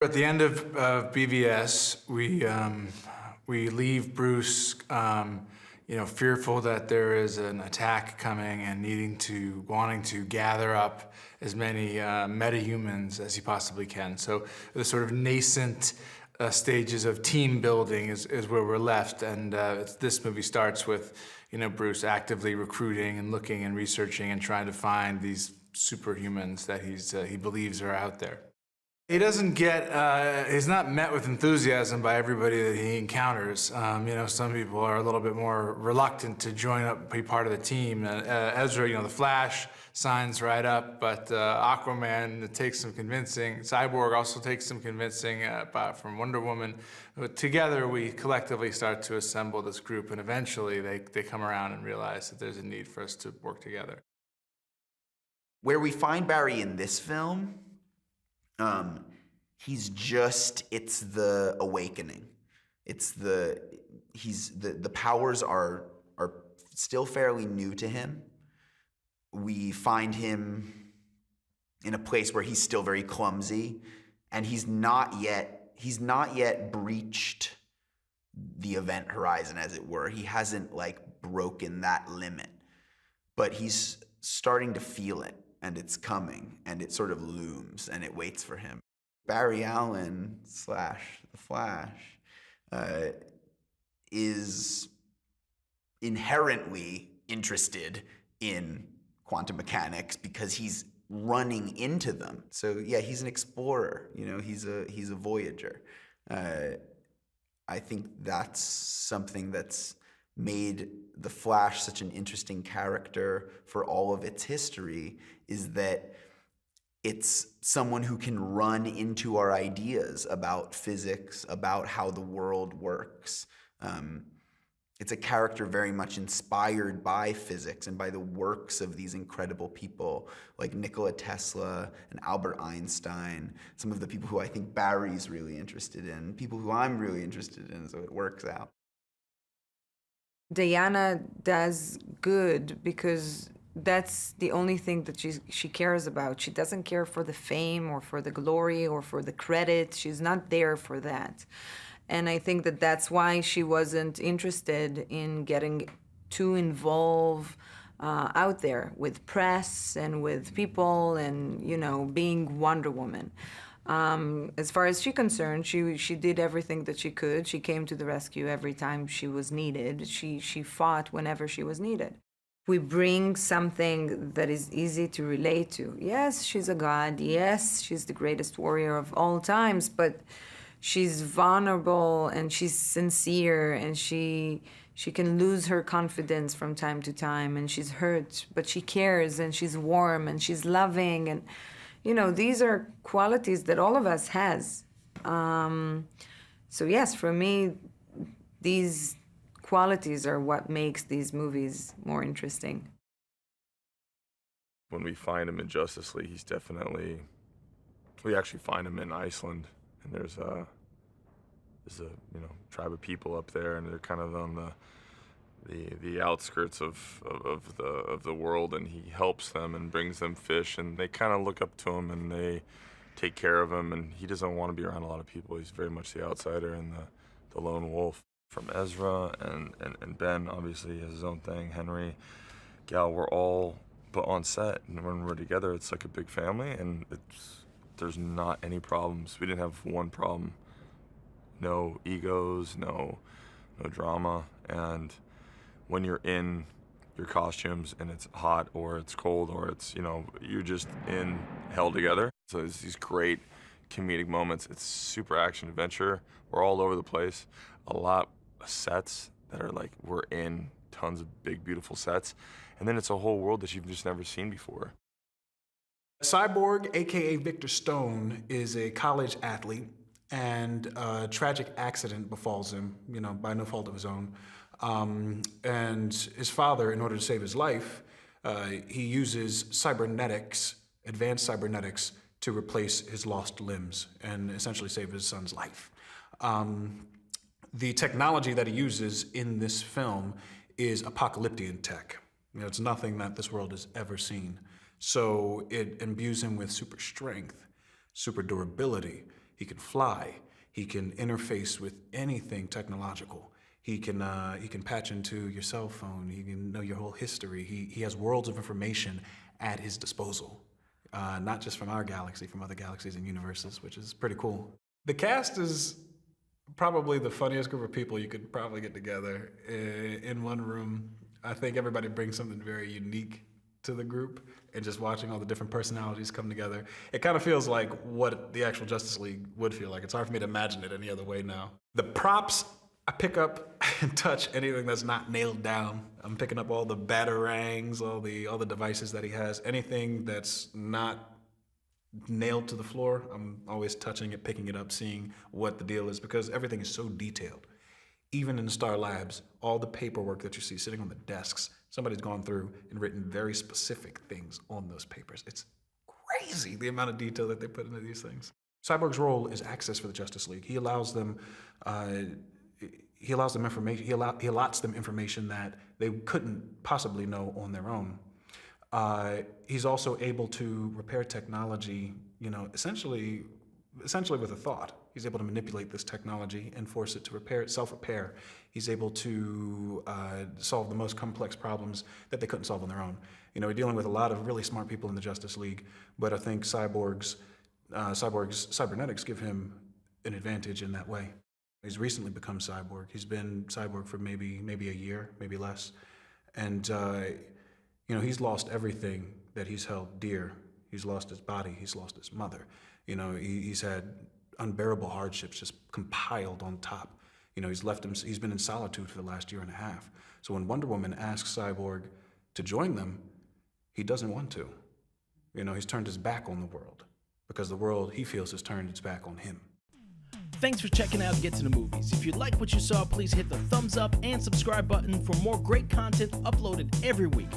At the end of BVS, we leave Bruce, fearful that there is an attack coming and wanting to gather up as many metahumans as he possibly can. So the sort of nascent stages of team building is where we're left, and this movie starts with Bruce actively recruiting and looking and researching and trying to find these superhumans that he believes are out there. He doesn't he's not met with enthusiasm by everybody that he encounters. Some people are a little bit more reluctant to join up, be part of the team. Ezra, the Flash, signs right up, but Aquaman takes some convincing. Cyborg also takes some convincing from Wonder Woman. But together, we collectively start to assemble this group, and eventually they come around and realize that there's a need for us to work together. Where we find Barry in this film, it's the awakening. The powers are still fairly new to him. We find him in a place where he's still very clumsy, and he's not yet breached the event horizon, as it were. He hasn't broken that limit, but he's starting to feel it. And it's coming, and it sort of looms, and it waits for him. Barry Allen / The Flash is inherently interested in quantum mechanics because he's running into them. So yeah, he's an explorer. He's a voyager. I think that's something that's made the Flash such an interesting character for all of its history, is that it's someone who can run into our ideas about physics, about how the world works. It's a character very much inspired by physics and by the works of these incredible people like Nikola Tesla and Albert Einstein, some of the people who I think Barry's really interested in, people who I'm really interested in, so it works out. Diana does good because that's the only thing that she cares about. She doesn't care for the fame or for the glory or for the credit. She's not there for that. And I think that that's why she wasn't interested in getting too involved out there with press and with people and, being Wonder Woman. As far as she's concerned, she did everything that she could. She came to the rescue every time she was needed. She fought whenever she was needed. We bring something that is easy to relate to. Yes, she's a god. Yes, she's the greatest warrior of all times, but she's vulnerable and she's sincere, and she can lose her confidence from time to time, and she's hurt, but she cares, and she's warm, and she's loving, and these are qualities that all of us has. So yes, for me, these qualities are what makes these movies more interesting. When we find him in Justice League, we actually find him in Iceland, and there's a tribe of people up there, and they're kind of on the outskirts of the world, and he helps them and brings them fish, and they kind of look up to him and they take care of him, and he doesn't want to be around a lot of people. He's very much the outsider and the lone wolf. From Ezra and Ben, obviously, has his own thing. Henry, Gal, we're all but on set, and when we're together, it's like a big family, and there's not any problems. We didn't have one problem. No egos, no drama, and when you're in your costumes and it's hot or it's cold or it's, you're just in hell together. So there's these great comedic moments. It's super action adventure. We're all over the place. A lot of sets that are we're in tons of big, beautiful sets. And then it's a whole world that you've just never seen before. Cyborg, AKA Victor Stone, is a college athlete, and a tragic accident befalls him, by no fault of his own. And his father, in order to save his life, he uses advanced cybernetics, to replace his lost limbs and essentially save his son's life. The technology that he uses in this film is apocalyptic tech. It's nothing that this world has ever seen. So it imbues him with super strength, super durability. He can fly. He can interface with anything technological. He can patch into your cell phone. He can know your whole history. He has worlds of information at his disposal, not just from our galaxy, from other galaxies and universes, which is pretty cool. The cast is probably the funniest group of people you could probably get together in one room. I think everybody brings something very unique to the group, and just watching all the different personalities come together, it kind of feels like what the actual Justice League would feel like. It's hard for me to imagine it any other way now. The props, I pick up and touch anything that's not nailed down. I'm picking up all the batarangs, all the devices that he has. Anything that's not nailed to the floor, I'm always touching it, picking it up, seeing what the deal is, because everything is so detailed. Even in Star Labs, all the paperwork that you see sitting on the desks, somebody's gone through and written very specific things on those papers. It's crazy the amount of detail that they put into these things. Cyborg's role is access for the Justice League. He allows them information. He allots them information that they couldn't possibly know on their own. He's also able to repair technology, essentially with a thought. He's able to manipulate this technology and force it to repair, self-repair. He's able to solve the most complex problems that they couldn't solve on their own. We're dealing with a lot of really smart people in the Justice League, but I think Cyborg's cybernetics give him an advantage in that way. He's recently become Cyborg. He's been Cyborg for maybe a year, maybe less. And, he's lost everything that he's held dear. He's lost his body. He's lost his mother. He's had unbearable hardships just compiled on top. He's been in solitude for the last year and a half. So when Wonder Woman asks Cyborg to join them, he doesn't want to. He's turned his back on the world because the world, he feels, has turned its back on him. Thanks for checking out Get to the Movies. If you like what you saw, please hit the thumbs up and subscribe button for more great content uploaded every week.